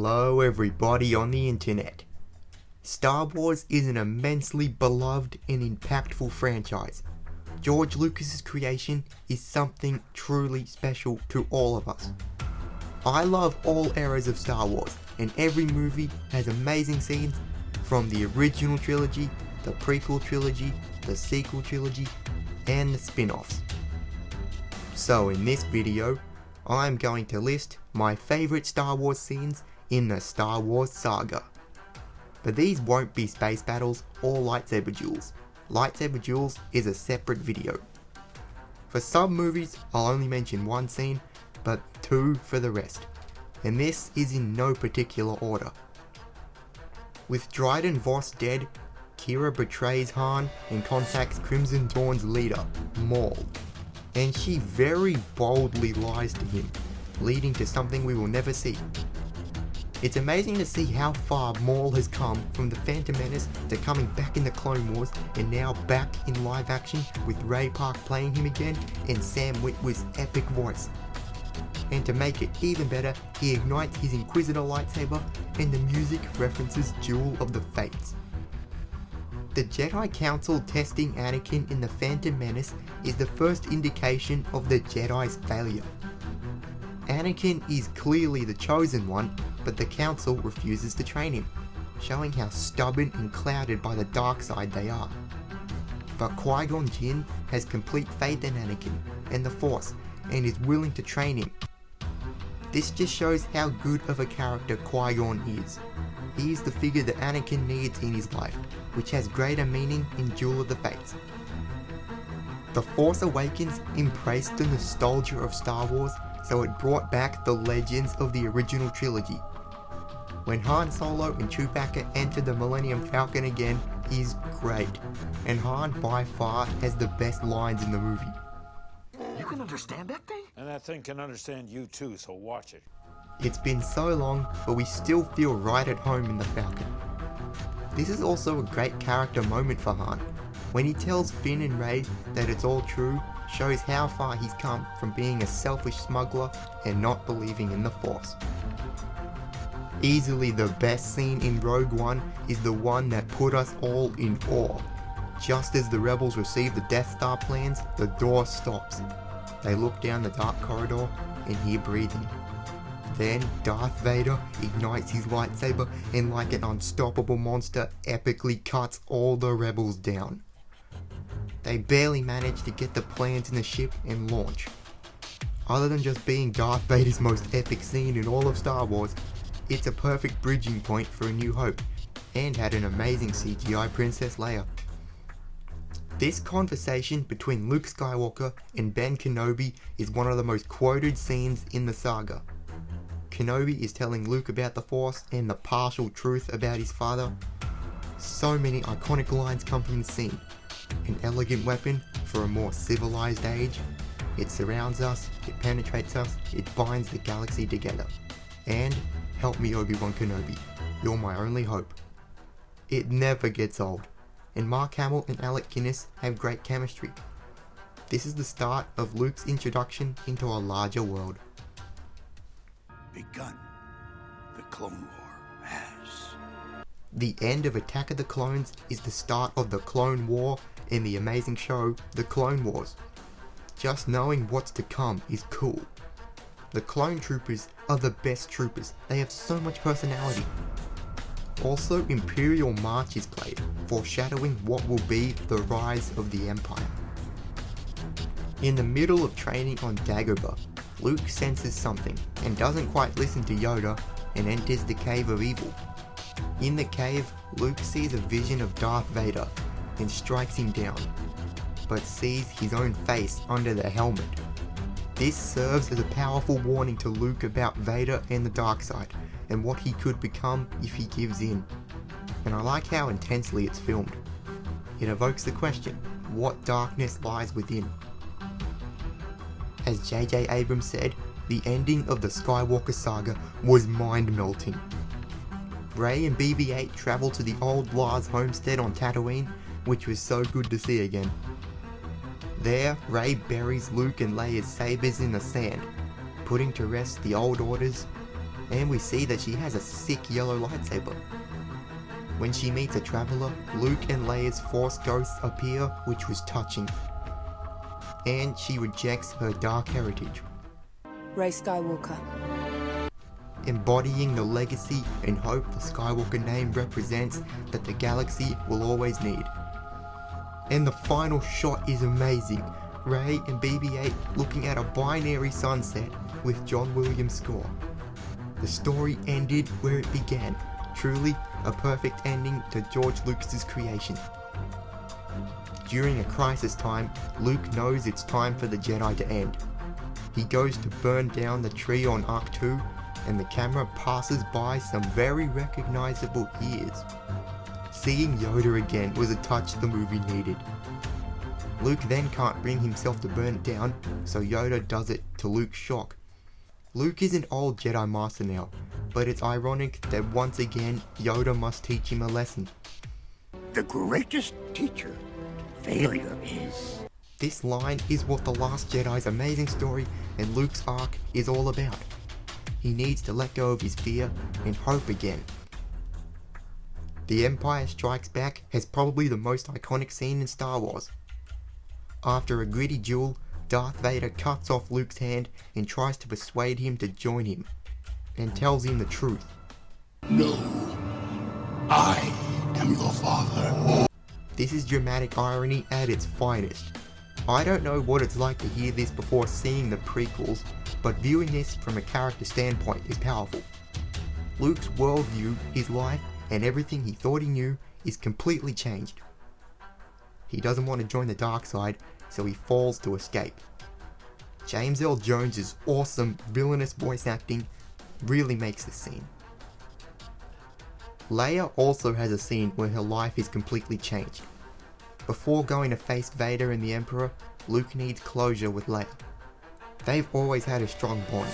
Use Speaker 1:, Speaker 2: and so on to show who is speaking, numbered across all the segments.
Speaker 1: Hello everybody on the internet. Star Wars is an immensely beloved and impactful franchise. George Lucas's creation is something truly special to all of us. I love all eras of Star Wars, and every movie has amazing scenes from the original trilogy, the prequel trilogy, the sequel trilogy, and the spin-offs. So in this video, I'm going to list my favourite Star Wars scenes in the Star Wars Saga. But these won't be space battles or lightsaber duels. Lightsaber duels is a separate video. For some movies, I'll only mention one scene, but two for the rest. And this is in no particular order. With Dryden Voss dead, Kira betrays Han and contacts Crimson Dawn's leader, Maul. And she very boldly lies to him, leading to something we will never see. It's amazing to see how far Maul has come from the Phantom Menace to coming back in the Clone Wars and now back in live action with Ray Park playing him again and Sam Witwer's epic voice. And to make it even better, he ignites his Inquisitor lightsaber and the music references Duel of the Fates. The Jedi Council testing Anakin in the Phantom Menace is the first indication of the Jedi's failure. Anakin is clearly the chosen one, but the Council refuses to train him, showing how stubborn and clouded by the dark side they are. But Qui-Gon Jinn has complete faith in Anakin and the Force, and is willing to train him. This just shows how good of a character Qui-Gon is. He is the figure that Anakin needs in his life, which has greater meaning in Duel of the Fates. The Force Awakens embraced the nostalgia of Star Wars, so it brought back the legends of the original trilogy. When Han Solo and Chewbacca enter the Millennium Falcon again is great, and Han by far has the best lines in the movie.
Speaker 2: You can understand that thing?
Speaker 3: And that thing can understand you too, so watch it.
Speaker 1: It's been so long, but we still feel right at home in the Falcon. This is also a great character moment for Han. When he tells Finn and Rey that it's all true, shows how far he's come from being a selfish smuggler and not believing in the Force. Easily the best scene in Rogue One is the one that put us all in awe. Just as the rebels receive the Death Star plans, the door stops. They look down the dark corridor and hear breathing. Then Darth Vader ignites his lightsaber and like an unstoppable monster epically cuts all the rebels down. They barely manage to get the plans in the ship and launch. Other than just being Darth Vader's most epic scene in all of Star Wars, it's a perfect bridging point for A New Hope, and had an amazing CGI Princess Leia. This conversation between Luke Skywalker and Ben Kenobi is one of the most quoted scenes in the saga. Kenobi is telling Luke about the Force and the partial truth about his father. So many iconic lines come from the scene. An elegant weapon for a more civilized age. It surrounds us, it penetrates us, it binds the galaxy together. And help me, Obi-Wan Kenobi, you're my only hope. It never gets old, and Mark Hamill and Alec Guinness have great chemistry. This is the start of Luke's introduction into a larger world.
Speaker 2: Begun. The Clone War has.
Speaker 1: The end of Attack of the Clones is the start of the Clone War in the amazing show, The Clone Wars. Just knowing what's to come is cool. The Clone Troopers are the best troopers, they have so much personality. Also, Imperial March is played, foreshadowing what will be the rise of the Empire. In the middle of training on Dagobah, Luke senses something and doesn't quite listen to Yoda and enters the Cave of Evil. In the cave, Luke sees a vision of Darth Vader and strikes him down, but sees his own face under the helmet. This serves as a powerful warning to Luke about Vader and the dark side, and what he could become if he gives in. And I like how intensely it's filmed. It evokes the question, what darkness lies within? As J.J. Abrams said, the ending of the Skywalker Saga was mind-melting. Rey and BB-8 travel to the old Lars homestead on Tatooine, which was so good to see again. There, Rey buries Luke and Leia's sabers in the sand, putting to rest the old orders and we see that she has a sick yellow lightsaber. When she meets a traveler, Luke and Leia's Force ghosts appear, which was touching, and she rejects her dark heritage,
Speaker 4: Rey Skywalker.
Speaker 1: embodying the legacy and hope the Skywalker name represents that the galaxy will always need. And the final shot is amazing. Rey and BB-8 looking at a binary sunset with John Williams' score. The story ended where it began. Truly a perfect ending to George Lucas's creation. During a crisis time, Luke knows it's time for the Jedi to end. He goes to burn down the tree on Arc 2, and the camera passes by some very recognizable ears. Seeing Yoda again was a touch the movie needed. Luke then can't bring himself to burn it down, so Yoda does it to Luke's shock. Luke is an old Jedi Master now, but it's ironic that once again Yoda must teach him a lesson.
Speaker 2: The greatest teacher failure is.
Speaker 1: This line is what The Last Jedi's amazing story and Luke's arc is all about. He needs to let go of his fear and hope again. The Empire Strikes Back has probably the most iconic scene in Star Wars. After a gritty duel, Darth Vader cuts off Luke's hand and tries to persuade him to join him, and tells him the truth.
Speaker 2: No, I am your father.
Speaker 1: This is dramatic irony at its finest. I don't know what it's like to hear this before seeing the prequels, but viewing this from a character standpoint is powerful. Luke's worldview, his life, and everything he thought he knew is completely changed. He doesn't want to join the dark side, so he falls to escape. James Earl Jones' awesome villainous voice acting really makes this scene. Leia also has a scene where her life is completely changed. Before going to face Vader and the Emperor, Luke needs closure with Leia. They've always had a strong bond,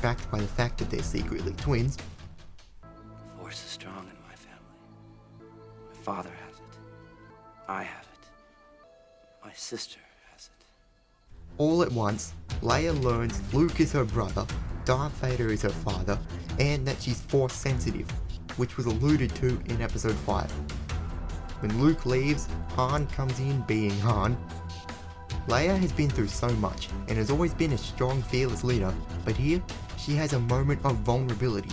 Speaker 1: backed by the fact that they're secretly twins.
Speaker 5: The Force is strong in my family. My father has it. I have it. My sister has it.
Speaker 1: All at once, Leia learns Luke is her brother, Darth Vader is her father, and that she's Force sensitive, which was alluded to in episode 5. When Luke leaves, Han comes in being Han. Leia has been through so much and has always been a strong, fearless leader, but here she has a moment of vulnerability.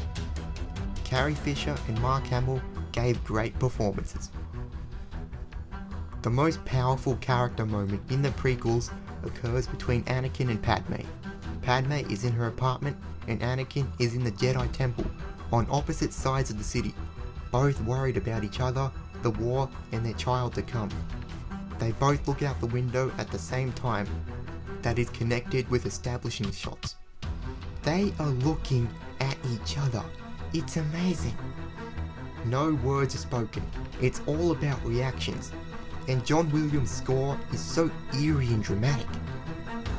Speaker 1: Carrie Fisher and Mark Hamill gave great performances. The most powerful character moment in the prequels occurs between Anakin and Padme. Padme is in her apartment and Anakin is in the Jedi Temple, on opposite sides of the city, both worried about each other, the war, and their child to come. They both look out the window at the same time, that is connected with establishing shots. They are looking at each other. It's amazing. No words are spoken, it's all about reactions, and John Williams' score is so eerie and dramatic.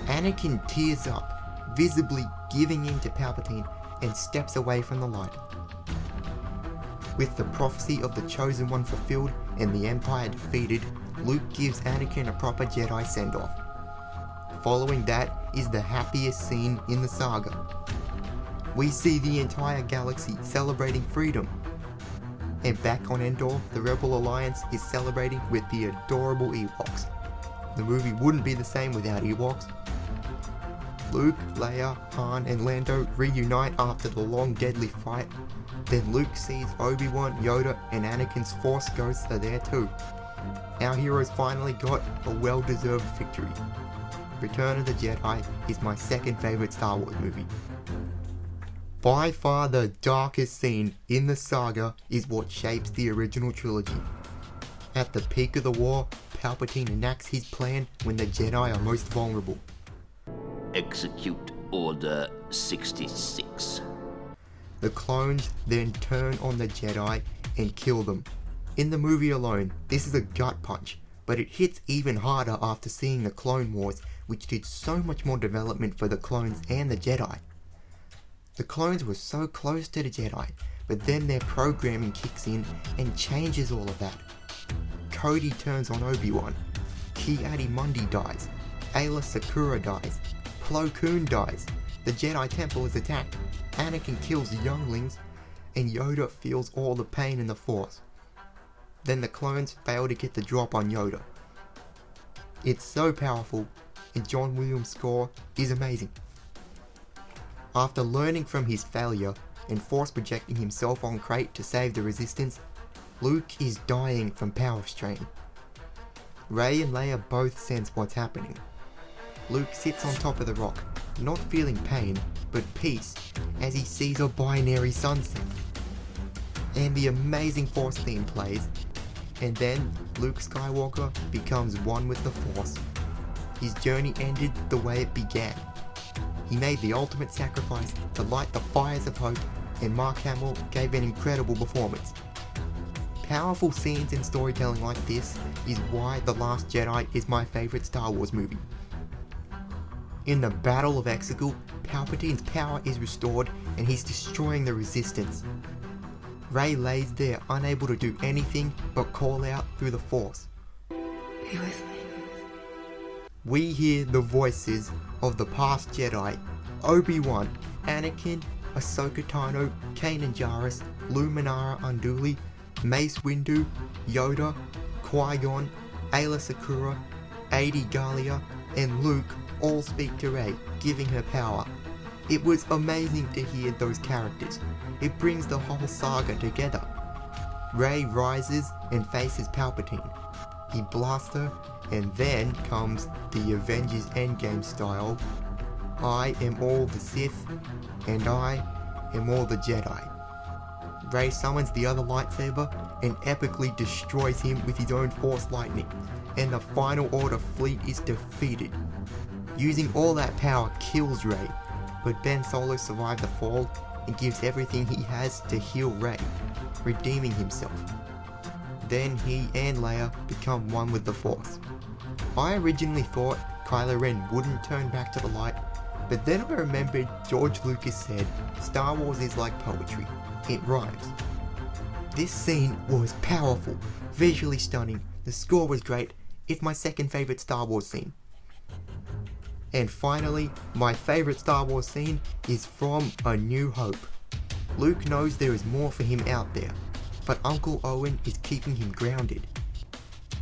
Speaker 1: Anakin tears up, visibly giving in to Palpatine, and steps away from the light. With the prophecy of the Chosen One fulfilled and the Empire defeated, Luke gives Anakin a proper Jedi send-off. Following that is the happiest scene in the saga. We see the entire galaxy celebrating freedom. And back on Endor, the Rebel Alliance is celebrating with the adorable Ewoks. The movie wouldn't be the same without Ewoks. Luke, Leia, Han, and Lando reunite after the long deadly fight. Then Luke sees Obi-Wan, Yoda, and Anakin's Force ghosts are there too. Our heroes finally got a well-deserved victory. Return of the Jedi is my second favourite Star Wars movie. By far the darkest scene in the saga is what shapes the original trilogy. At the peak of the war, Palpatine enacts his plan when the Jedi are most vulnerable.
Speaker 6: Execute Order 66.
Speaker 1: The clones then turn on the Jedi and kill them. In the movie alone, this is a gut punch, but it hits even harder after seeing the Clone Wars, which did so much more development for the clones and the Jedi. The clones were so close to the Jedi, but then their programming kicks in and changes all of that. Cody turns on Obi-Wan, Ki-Adi Mundi dies, Ayla Secura dies, Plo Koon dies, the Jedi Temple is attacked, Anakin kills the younglings, and Yoda feels all the pain in the Force. Then the clones fail to get the drop on Yoda. It's so powerful, and John Williams' score is amazing. After learning from his failure and force projecting himself on Crate to save the Resistance, Luke is dying from power strain. Rey and Leia both sense what's happening. Luke sits on top of the rock, not feeling pain, but peace, as he sees a binary sunset. And the amazing Force theme plays, and then Luke Skywalker becomes one with the Force. His journey ended the way it began. He made the ultimate sacrifice to light the fires of hope, and Mark Hamill gave an incredible performance. Powerful scenes in storytelling like this is why The Last Jedi is my favourite Star Wars movie. In the Battle of Exegol, Palpatine's power is restored and he's destroying the Resistance. Rey lays there unable to do anything but call out through the Force.
Speaker 4: Be with me.
Speaker 1: We hear the voices of the past Jedi: Obi-Wan, Anakin, Ahsoka Tano, Kanan Jarrus, Luminara Unduli, Mace Windu, Yoda, Qui-Gon, Ayla Secura, Adi Gallia, and Luke all speak to Rey, giving her power. It was amazing to hear those characters. It brings the whole saga together. Rey rises and faces Palpatine. He blasts her, and then comes the Avengers Endgame style: I am all the Sith, and I am all the Jedi. Rey summons the other lightsaber and epically destroys him with his own Force lightning, and the Final Order fleet is defeated. Using all that power kills Rey, but Ben Solo survived the fall and gives everything he has to heal Rey, redeeming himself. Then he and Leia become one with the Force. I originally thought Kylo Ren wouldn't turn back to the light, but then I remembered George Lucas said Star Wars is like poetry, it rhymes. This scene was powerful, visually stunning, the score was great, it's my second favourite Star Wars scene. And finally, my favourite Star Wars scene is from A New Hope. Luke knows there is more for him out there, but Uncle Owen is keeping him grounded.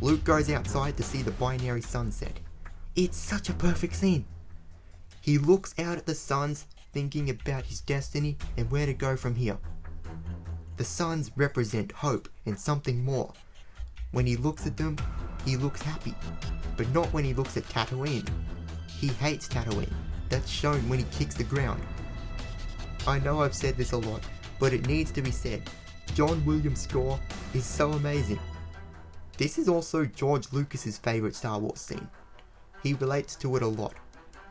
Speaker 1: Luke goes outside to see the binary sunset. It's such a perfect scene. He looks out at the suns, thinking about his destiny and where to go from here. The suns represent hope and something more. When he looks at them, he looks happy, but not when he looks at Tatooine. He hates Tatooine. That's shown when he kicks the ground. I know I've said this a lot, but it needs to be said. John Williams' score is so amazing. This is also George Lucas's favourite Star Wars scene. He relates to it a lot,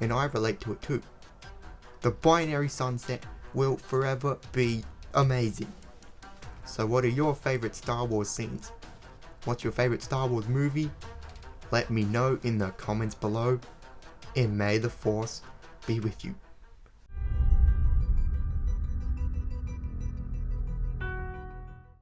Speaker 1: and I relate to it too. The binary sunset will forever be amazing. So what are your favourite Star Wars scenes? What's your favourite Star Wars movie? Let me know in the comments below, and may the Force be with you.